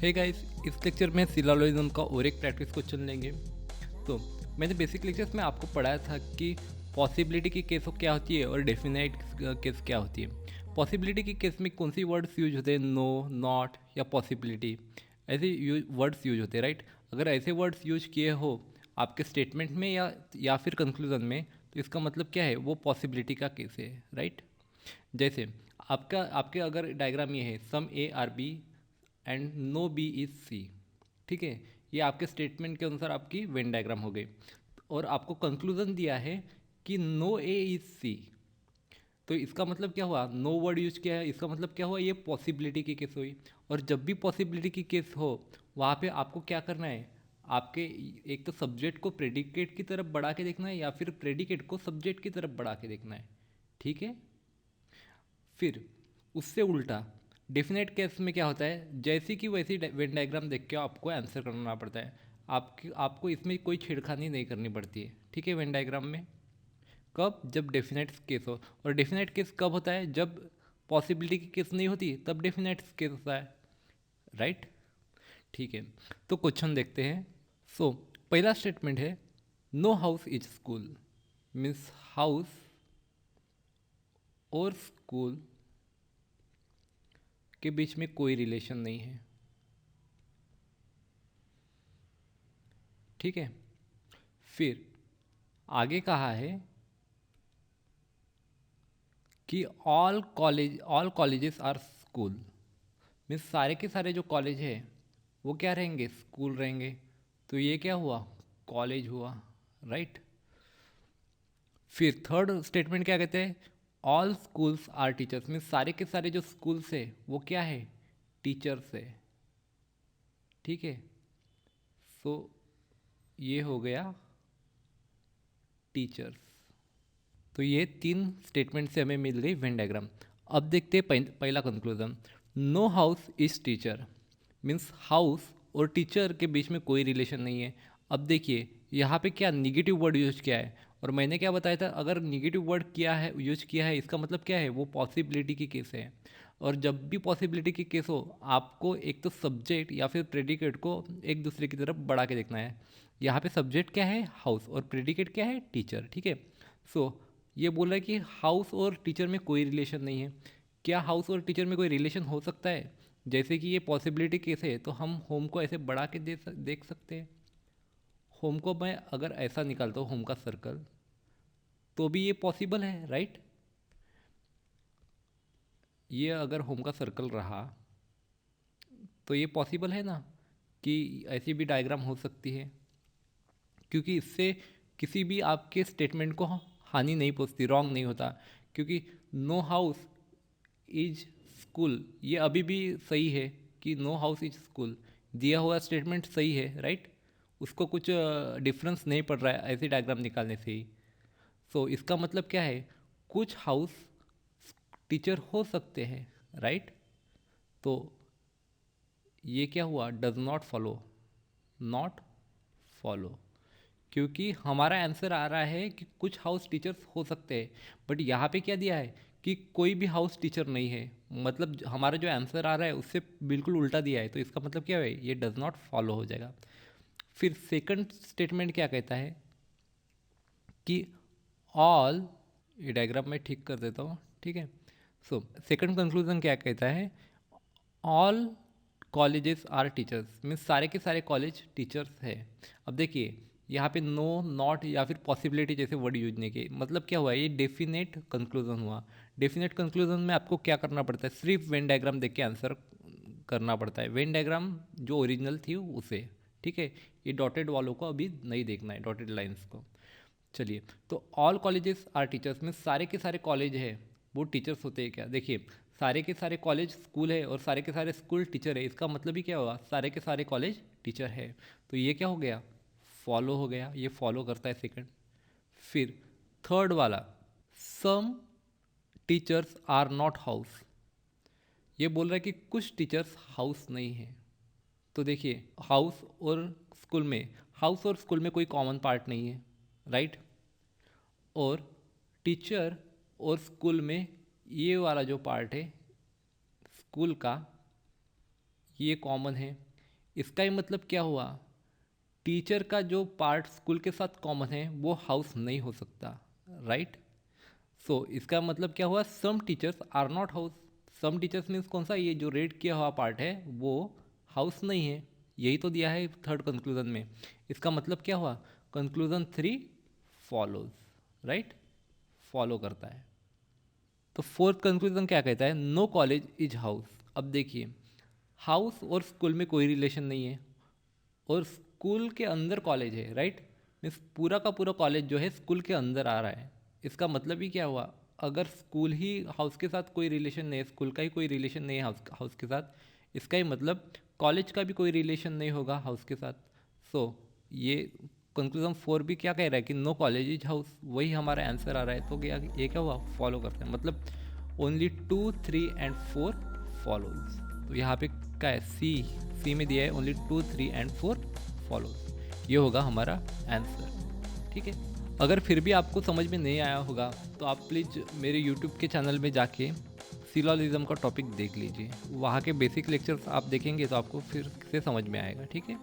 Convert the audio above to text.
Hey guys, इस lecture में syllogism का और एक प्रैक्टिस क्वेश्चन लेंगे। तो मैंने बेसिक लेक्चर्स में आपको पढ़ाया था कि पॉसिबिलिटी की केस क्या होती है और डेफिनेट केस क्या होती है। पॉसिबिलिटी की केस में कौन सी वर्ड्स यूज होते हैं? नो, नॉट या पॉसिबिलिटी, ऐसे वर्ड्स यूज होते हैं, राइट। अगर ऐसे वर्ड्स यूज किए हो आपके स्टेटमेंट में या फिर कंक्लूजन में, तो इसका मतलब क्या है? वो पॉसिबिलिटी का केस है, राइट। जैसे आपके अगर डायग्राम ये है, some A are B and no B is C, ठीक है। ये आपके स्टेटमेंट के अनुसार आपकी वेन डायग्राम हो गई। और आपको कंक्लूजन दिया है कि नो ए इज सी, तो इसका मतलब क्या हुआ? नो वर्ड यूज किया है, इसका मतलब क्या हुआ? ये पॉसिबिलिटी की केस हुई। और जब भी पॉसिबिलिटी की केस हो, वहाँ पे आपको क्या करना है? आपके एक तो सब्जेक्ट को प्रेडिकेट की तरफ बढ़ा के देखना है, या फिर प्रेडिकेट को सब्जेक्ट की तरफ बढ़ा के देखना है, ठीक है। फिर उससे उल्टा डेफिनेट केस में क्या होता है? जैसी कि वैसी वेन डायग्राम देख के आपको आंसर करना पड़ता है। आपको इसमें कोई छेड़खानी नहीं करनी पड़ती है, ठीक है, वेन डायग्राम में। कब? जब डेफिनेट केस हो। और डेफिनेट केस कब होता है? जब पॉसिबिलिटी की केस नहीं होती, तब डेफिनेट केस होता है, राइट। ठीक है, तो क्वेश्चन देखते हैं। सो पहला स्टेटमेंट है, no house is school. Means house और स्कूल के बीच में कोई रिलेशन नहीं है, ठीक है। फिर आगे कहा है कि all colleges are school. Means सारे के सारे जो कॉलेज है वो क्या रहेंगे? स्कूल रहेंगे। तो ये क्या हुआ? कॉलेज हुआ, राइट। फिर थर्ड स्टेटमेंट क्या कहते हैं? All schools are teachers. Means सारे के सारे जो स्कूल्स है वो क्या है? टीचर्स है, ठीक है। सो ये हो गया टीचर्स। तो ये तीन स्टेटमेंट से हमें मिल गई वेन डायग्राम। अब देखते हैं पहला conclusion. No house is teacher. Means house और टीचर के बीच में कोई रिलेशन नहीं है। अब देखिए यहाँ पे क्या निगेटिव वर्ड यूज किया है, और मैंने क्या बताया था? अगर निगेटिव वर्ड किया है, यूज किया है, इसका मतलब क्या है? वो पॉसिबिलिटी की केस है। और जब भी पॉसिबिलिटी की केस हो, आपको एक तो सब्जेक्ट या फिर प्रेडिकेट को एक दूसरे की तरफ बढ़ा के देखना है। यहाँ पे सब्जेक्ट क्या है? हाउस, और प्रेडिकेट क्या है? टीचर, ठीक है। सो ये बोल रहा है कि हाउस और टीचर में कोई रिलेशन नहीं है। क्या हाउस और टीचर में कोई रिलेशन हो सकता है? जैसे कि ये पॉसिबिलिटी केस है, तो हम होम को ऐसे बढ़ा के देख सकते हैं। होम को मैं अगर ऐसा निकालता हूँ, होम का सर्कल, तो भी ये पॉसिबल है, राइट। ये अगर होम का सर्कल रहा तो ये पॉसिबल है ना, कि ऐसी भी डायग्राम हो सकती है। क्योंकि इससे किसी भी आपके स्टेटमेंट को हानि नहीं पहुंचती, रॉन्ग नहीं होता। क्योंकि नो हाउस इज स्कूल ये अभी भी सही है, कि नो हाउस इज स्कूल दिया हुआ स्टेटमेंट सही है, राइट। उसको कुछ डिफरेंस नहीं पड़ रहा है ऐसी डायग्राम निकालने से ही। सो इसका मतलब क्या है? कुछ हाउस टीचर हो सकते हैं, राइट। तो ये क्या हुआ? Does not follow, not follow. क्योंकि हमारा आंसर आ रहा है कि कुछ हाउस टीचर्स हो सकते हैं, बट यहाँ पे क्या दिया है कि कोई भी हाउस टीचर नहीं है। मतलब हमारा जो आंसर आ रहा है उससे बिल्कुल उल्टा दिया है, तो इसका मतलब क्या है? ये डज नॉट फॉलो हो जाएगा। फिर सेकंड स्टेटमेंट क्या कहता है कि ऑल, ये डायग्राम में ठीक कर देता हूँ, ठीक है। सो सेकंड कंक्लूजन क्या कहता है? All colleges are teachers. Means सारे के सारे कॉलेज टीचर्स है। अब देखिए यहाँ पे नो, नॉट या फिर पॉसिबिलिटी जैसे वर्ड यूज नहीं किए, मतलब क्या हुआ? ये डेफिनेट कंक्लूजन हुआ। डेफिनेट कंक्लूजन में आपको क्या करना पड़ता है? सिर्फ वेन डायग्राम देख के आंसर करना पड़ता है। वेन डायग्राम जो ओरिजिनल थी उसे, ठीक है। ये डॉटेड वालों को अभी नहीं देखना है, डॉटेड लाइन्स को। चलिए, तो ऑल कॉलेजेस आर टीचर्स में सारे के सारे कॉलेज है वो टीचर्स होते हैं क्या? देखिए सारे के सारे कॉलेज स्कूल है और सारे के सारे स्कूल टीचर है, इसका मतलब ही क्या होगा? सारे के सारे कॉलेज टीचर है। तो ये क्या हो गया? फॉलो हो गया, ये फॉलो करता है सेकंड। फिर थर्ड वाला, some teachers are not house. ये बोल रहा है कि कुछ टीचर्स हाउस नहीं है। तो देखिए हाउस और स्कूल में, हाउस और स्कूल में कोई कॉमन पार्ट नहीं है, राइट। और टीचर और स्कूल में ये वाला जो पार्ट है स्कूल का, ये कॉमन है। इसका ही मतलब क्या हुआ, टीचर का जो पार्ट स्कूल के साथ कॉमन है वो हाउस नहीं हो सकता, राइट। सो इसका मतलब क्या हुआ, some teachers are not house. Some teachers means कौन सा, ये जो रेड किया हुआ पार्ट है वो हाउस नहीं है, यही तो दिया है थर्ड कंक्लूजन में। इसका मतलब क्या हुआ, कंक्लूजन 3 फॉलोज, राइट, फॉलो करता है। तो फोर्थ कंक्लूजन क्या कहता है, नो कॉलेज इज हाउस। अब देखिए, हाउस और स्कूल में कोई रिलेशन नहीं है, और स्कूल के अंदर कॉलेज है, राइट, मीन्स पूरा का पूरा कॉलेज जो है स्कूल के अंदर आ रहा है। इसका मतलब ही क्या हुआ, अगर स्कूल ही हाउस के साथ कोई रिलेशन नहीं है, स्कूल का ही कोई रिलेशन नहीं है हाउस के साथ, इसका ही मतलब कॉलेज का भी कोई रिलेशन नहीं होगा हाउस के साथ। सो ये कंक्लूजन 4 भी क्या कह रहा है कि नो कॉलेज इज हाउस, वही हमारा आंसर आ रहा है। तो क्या ये क्या हुआ, फॉलो करते हैं, मतलब ओनली 2, 3 एंड 4 फॉलोज। तो यहाँ पे क्या है, सी में दिया है ओनली 2, 3 एंड 4 फॉलोज, ये होगा हमारा आंसर, ठीक है। अगर फिर भी आपको समझ में नहीं आया होगा तो आप प्लीज़ मेरे यूट्यूब के चैनल में जाके सिलोजिज्म का टॉपिक देख लीजिए, वहाँ के बेसिक लेक्चर्स आप देखेंगे तो आपको फिर से समझ में आएगा, ठीक है।